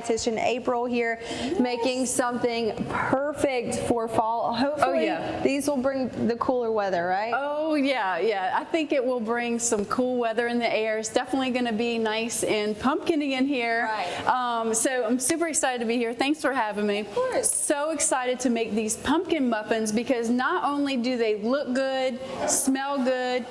dietitian April here, making something perfect for fall. Hopefully, these will bring the cooler weather, right? Oh yeah. I think it will bring some cool weather in the air. It's definitely going to be nice and pumpkin-y in here. Right. So I'm super excited to be here. Thanks for having me. Of course. So excited to make these pumpkin muffins because not only do they look good, smell good,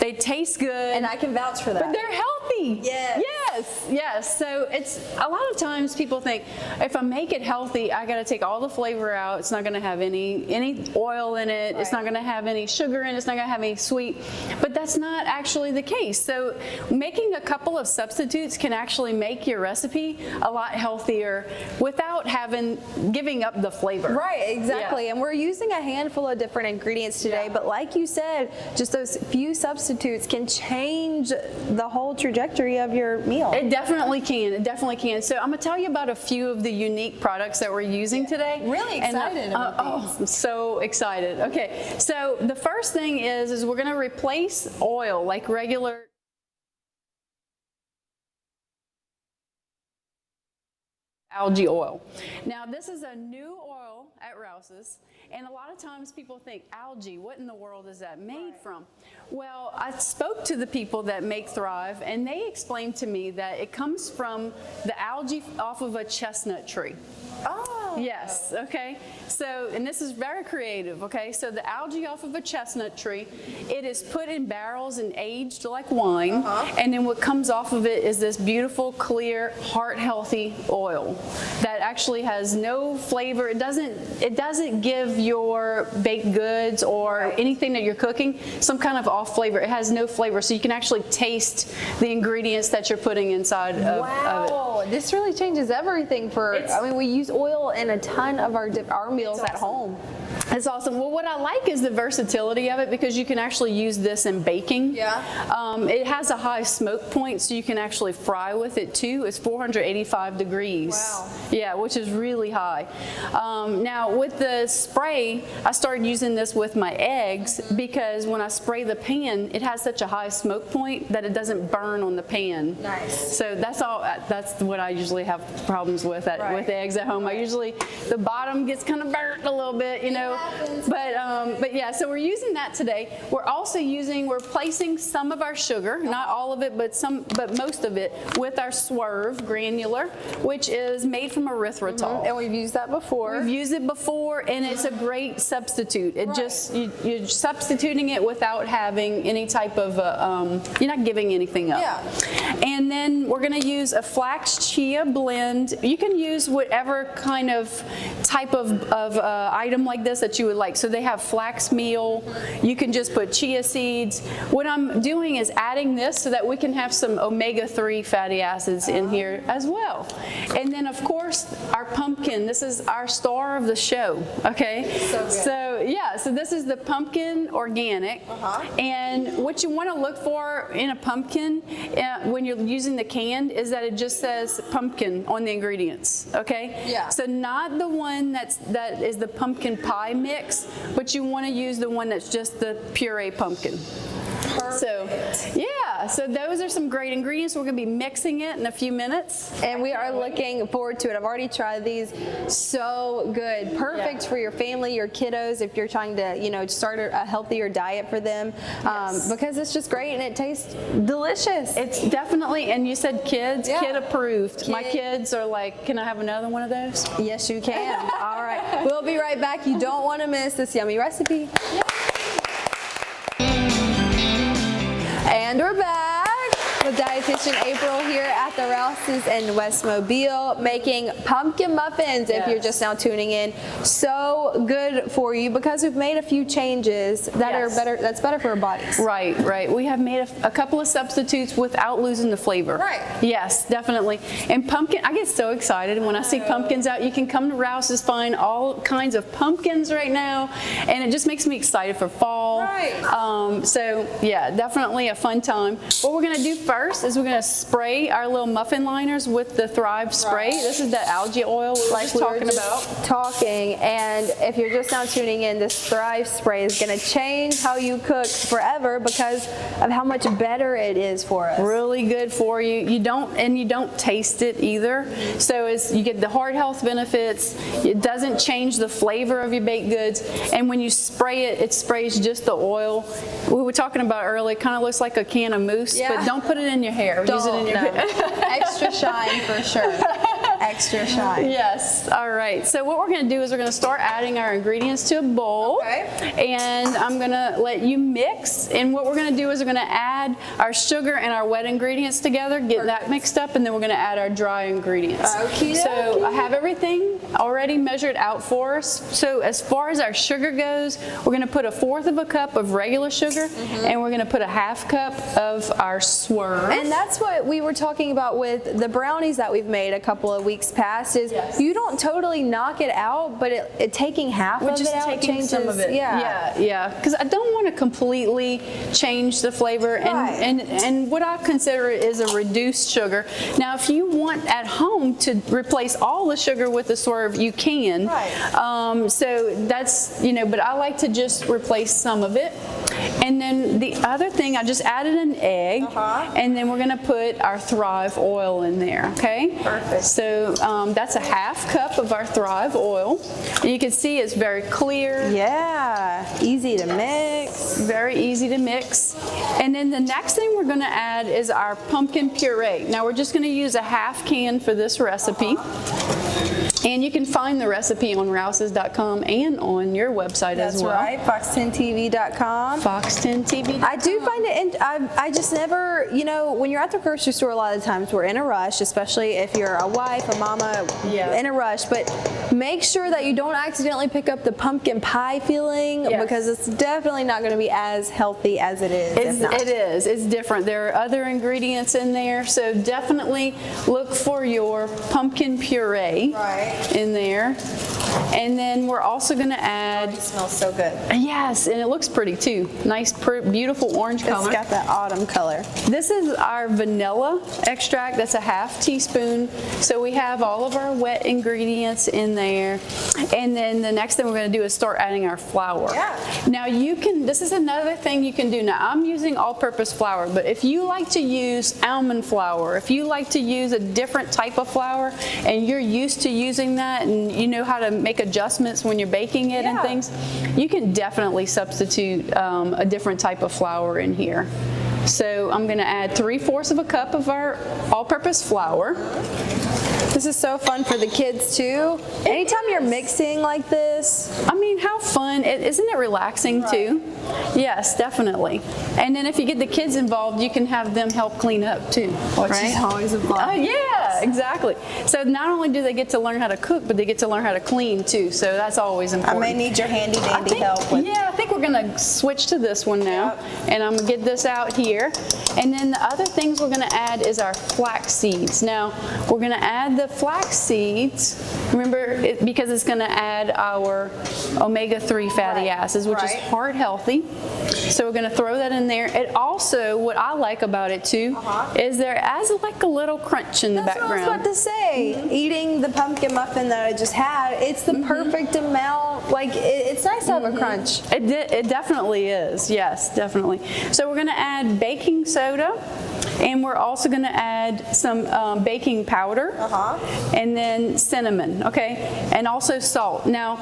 they taste good. And I can vouch for that. But they're healthy. Yes. So it's a lot of times people think if I make it healthy, I got to take all the flavor out. It's not going to have any oil in it. Right. It's not going to have any sugar in it. It's not going to have any sweet. But that's not actually the case. So making a couple of substitutes can actually make your recipe a lot healthier without giving up the flavor. Right, exactly. Yeah. And we're using a handful of different ingredients today, but like you said, just those few substitutes can change the whole trajectory of your meal. It definitely can. It definitely can. So I'm going to tell you about a few of the unique products that we're using today. Really excited about these. I'm so excited. Okay, so the first thing is we're going to replace oil, like regular algae oil. Now this is a new oil at Rouse's, and a lot of times people think algae, what in the world is that made from? Well, I spoke to the people that make Thrive, and they explained to me that it comes from the algae off of a chestnut tree. Oh. Yes, okay. So, and this is very creative, okay? So the algae off of a chestnut tree, it is put in barrels and aged like wine, and then what comes off of it is this beautiful, clear, heart-healthy oil that actually has no flavor. It doesn't give your baked goods or anything that you're cooking some kind of off flavor. It has no flavor, so you can actually taste the ingredients that you're putting inside of it. This really changes everything for, I mean, we use oil in a ton of our meals at home. It's awesome. Well, what I like is the versatility of it because you can actually use this in baking. It has a high smoke point, so you can actually fry with it too. It's 485 degrees. Wow. Yeah, which is really high. Now, with the spray, I started using this with my eggs because when I spray the pan, it has such a high smoke point that it doesn't burn on the pan. Nice. So that's what I usually have problems with with eggs at home. I usually, the bottom gets kind of burnt a little bit, you know. But yeah, so we're using that today. We're also replacing some of our sugar, not all of it, but most of it, with our Swerve granular, which is made from erythritol. And we've used that before. We've used it before, and it's a great substitute. It just, you're substituting it without having any type of, you're not giving anything up. And then we're going to use a flax chia blend. You can use whatever kind of type of item like this that you would like. So they have flax meal. You can just put chia seeds. What I'm doing is adding this so that we can have some omega-3 fatty acids in here as well. And then of course our pumpkin. This is our star of the show. Okay. So this is the pumpkin organic. And what you want to look for in a pumpkin when you're using the canned is that it just says pumpkin on the ingredients. Okay. So not the one that is the pumpkin pie mix, but you want to use the one that's just the puree pumpkin. So those are some great ingredients. We're going to be mixing it in a few minutes. And we are looking forward to it. I've already tried these. So good. Perfect for your family, your kiddos, if you're trying to, start a healthier diet for them. Because it's just great and it tastes delicious. It's definitely, and you said kids, kid approved. My kids are like, can I have another one of those? Yes, you can. All right. We'll be right back. You don't want to miss this yummy recipe. And we're back with dietitian April here at the Rouse's in West Mobile making pumpkin muffins. If you're just now tuning in, so good for you because we've made a few changes that are better. That's better for our bodies. Right. We have made a couple of substitutes without losing the flavor. Yes, definitely. And pumpkin, I get so excited when I see pumpkins out. You can come to Rouse's, find all kinds of pumpkins right now, and it just makes me excited for fall. So yeah, definitely a fun time. What we're going to do first is we're going to spray our little muffin liners with the Thrive spray. This is that algae oil we were just talking about. And if you're just now tuning in, this Thrive spray is going to change how you cook forever because of how much better it is for us. Really good for you. You don't taste it either. So you get the heart health benefits. It doesn't change the flavor of your baked goods. And when you spray it, it sprays just the oil. We were talking about earlier, it kind of looks like a can of mousse, but don't put it in your hair. Use it in your hair. Extra shine for sure. Extra shine. Yes. All right. So what we're going to do is we're going to start adding our ingredients to a bowl. And I'm going to let you mix. And what we're going to do is we're going to add our sugar and our wet ingredients together, get that mixed up, and then we're going to add our dry ingredients. So I have everything already measured out for us. So as far as our sugar goes, we're going to put 1/4 cup of regular sugar, and we're going to put 1/2 cup of our swerve. And that's what we were talking about with the brownies that we've made a couple of weeks past is you don't totally knock it out, but it taking half of it out changes some of it. Yeah. Because I don't want to completely change the flavor, and what I consider is a reduced sugar. Now, if you want at home to replace all the sugar with the swerve, you can. So that's, but I like to just replace some of it. And then the other thing, I just added an egg, and then we're going to put our Thrive oil in there, okay? Perfect. So that's 1/2 cup of our Thrive oil. And you can see it's very clear. Yeah, easy to mix. Very easy to mix. And then the next thing we're going to add is our pumpkin puree. Now we're just going to use 1/2 can for this recipe. And you can find the recipe on rouses.com and on your website as well. That's right, fox10tv.com. Fox10tv.com. I do find it, I just never, when you're at the grocery store, a lot of times we're in a rush, especially if you're a wife, a mama, in a rush. But make sure that you don't accidentally pick up the pumpkin pie feeling because it's definitely not going to be as healthy as it is. It is. It's different. There are other ingredients in there. So definitely look for your pumpkin puree. In there. And then we're also going to add... It smells so good. Yes, and it looks pretty too. Nice, beautiful orange color. It's got that autumn color. This is our vanilla extract. That's 1/2 teaspoon. So we have all of our wet ingredients in there. And then the next thing we're going to do is start adding our flour. Now this is another thing you can do. Now I'm using all-purpose flour, but if you like to use almond flour, if you like to use a different type of flour and you're used to using that and you know how to make adjustments when you're baking it and things, you can definitely substitute a different type of flour in here. So I'm going to add 3/4 cup of our all-purpose flour. This is so fun for the kids too. Anytime you're mixing like this. I mean, how fun. Isn't it relaxing too? Yes, definitely. And then if you get the kids involved, you can have them help clean up too. Which is always a fun. Oh yeah, exactly. So not only do they get to learn how to cook, but they get to learn how to clean too. So that's always important. I may need your handy dandy help with. Yeah, I think we're going to switch to this one now. And I'm going to get this out here. And then the other things we're going to add is our flax seeds. Now, we're going to add the flax seeds, remember, because it's going to add our omega-3 fatty acids, which is heart healthy. So we're going to throw that in there. It also, what I like about it too, is there adds like a little crunch in the background. That's what I was about to say. Eating the pumpkin muffin that I just had, it's the perfect amount. Like, it's nice to have a crunch. It definitely is. Yes, definitely. So we're going to add baking soda. And we're also going to add some baking powder and then cinnamon, okay? And also salt. Now,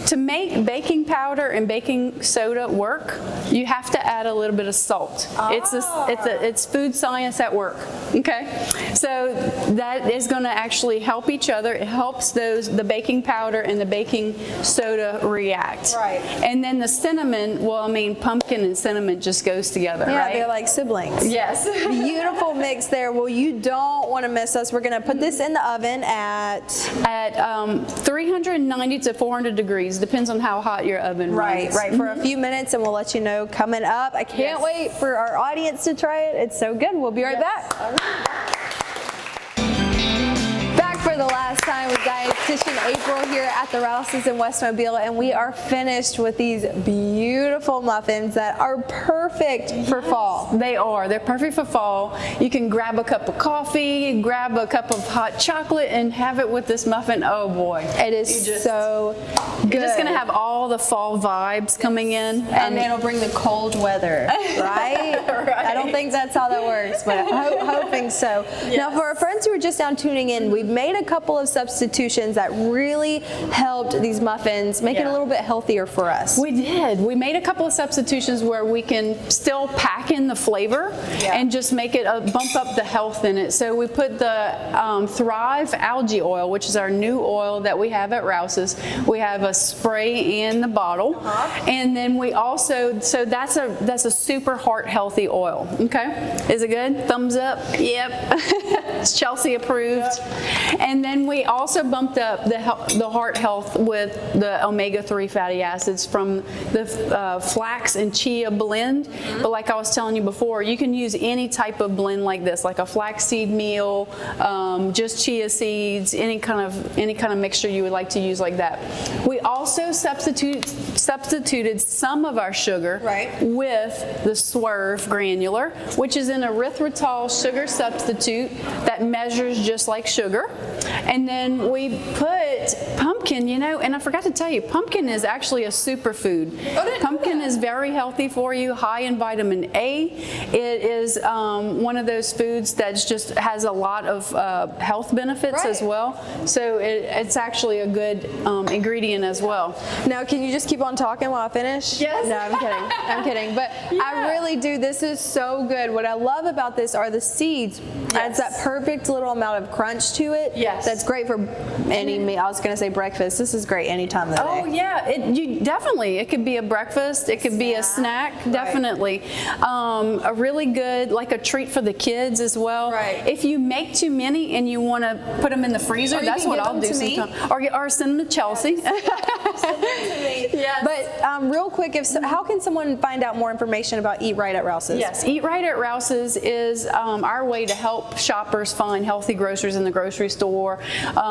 to make baking powder and baking soda work, you have to add a little bit of salt. It's food science at work, okay? So that is going to actually help each other. It helps the baking powder and the baking soda react. And then the cinnamon, well, I mean, pumpkin and cinnamon just goes together, right? Yeah, they're like siblings. Yes. Beautiful mix there. Well, you don't want to miss us. We're going to put this in the oven at 390 to 400 degrees. Depends on how hot your oven runs. Right, for a few minutes, and we'll let you know coming up. I can't wait for our audience to try it. It's so good. We'll be right back. Back for the last time with Diet dietitian April here at the Rouse's in West Mobile, and we are finished with these beautiful muffins that are perfect for fall. They are. They're perfect for fall. You can grab a cup of coffee, grab a cup of hot chocolate, and have it with this muffin. Oh boy. It is so good. You're just going to have all the fall vibes coming in. And it'll bring the cold weather, right? I don't think that's how that works, but hoping so. Yes. Now, for our friends who are just now tuning in, we've made a couple of substitutions that really helped these muffins make it a little bit healthier for us. We did. We made a couple of substitutions where we can still pack in the flavor and just make it bump up the health in it. So we put the Thrive algae oil, which is our new oil that we have at Rouse's. We have a spray in the bottle, and then we also, so that's a super heart healthy oil. Okay, is it good? Thumbs up. Yep. It's Chelsea approved. And then we also bumped up the heart health with the omega-3 fatty acids from the flax and chia blend. But like I was telling you before, you can use any type of blend like this, like a flaxseed meal, just chia seeds, any kind of mixture you would like to use like that. We also substituted some of our sugar with the Swerve granular, which is an erythritol sugar substitute that measures just like sugar. And then we put pumpkin, and I forgot to tell you, pumpkin is actually a superfood. Pumpkin is very healthy for you, high in vitamin A. It is one of those foods that just has a lot of health benefits as well. So it's actually a good ingredient as well. Now, can you just keep on talking while I finish? Yes. No, I'm kidding. I'm kidding. But I really do. This is so good. What I love about this are the seeds. Adds that perfect little amount of crunch to it. Yes. That's great for any meal. I was going to say breakfast. This is great any time of the day. Oh yeah, it could be a breakfast. It could be a snack. Definitely. A really good, like a treat for the kids as well. Right. If you make too many and you want to put them in the freezer, that's what I'll do sometimes. Or send them to Chelsea. Yes. But real quick, how can someone find out more information about Eat Right at Rouse's? Yes, Eat Right at Rouse's is our way to help shoppers find healthy groceries in the grocery store.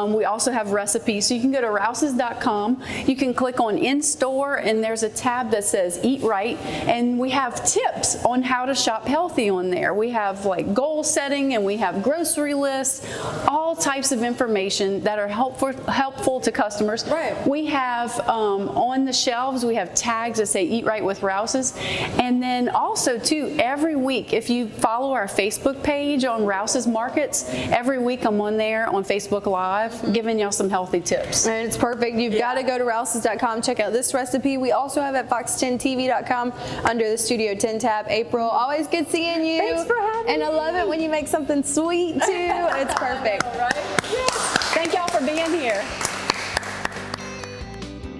We also have recipes, so you can go to rouses.com. You can click on In-Store, and there's a tab that says Eat Right, and we have tips on how to shop healthy on there. We have like goal setting, and we have grocery lists, all types of information that are helpful to customers. Right. We have on the shelves, we have tags that say Eat Right with Rouse's, and then also too, every week, if you follow our Facebook page on Rouse's Markets, every week I'm on there on Facebook Live giving y'all some healthy tips. And it's perfect. You've got to go to rouses.com, check out this recipe. We also have it at fox10tv.com under the Studio 10 tab. April, always good seeing you. Thanks for having me. And I love it when you make something sweet too. It's perfect. All right. Yes. Thank y'all for being here.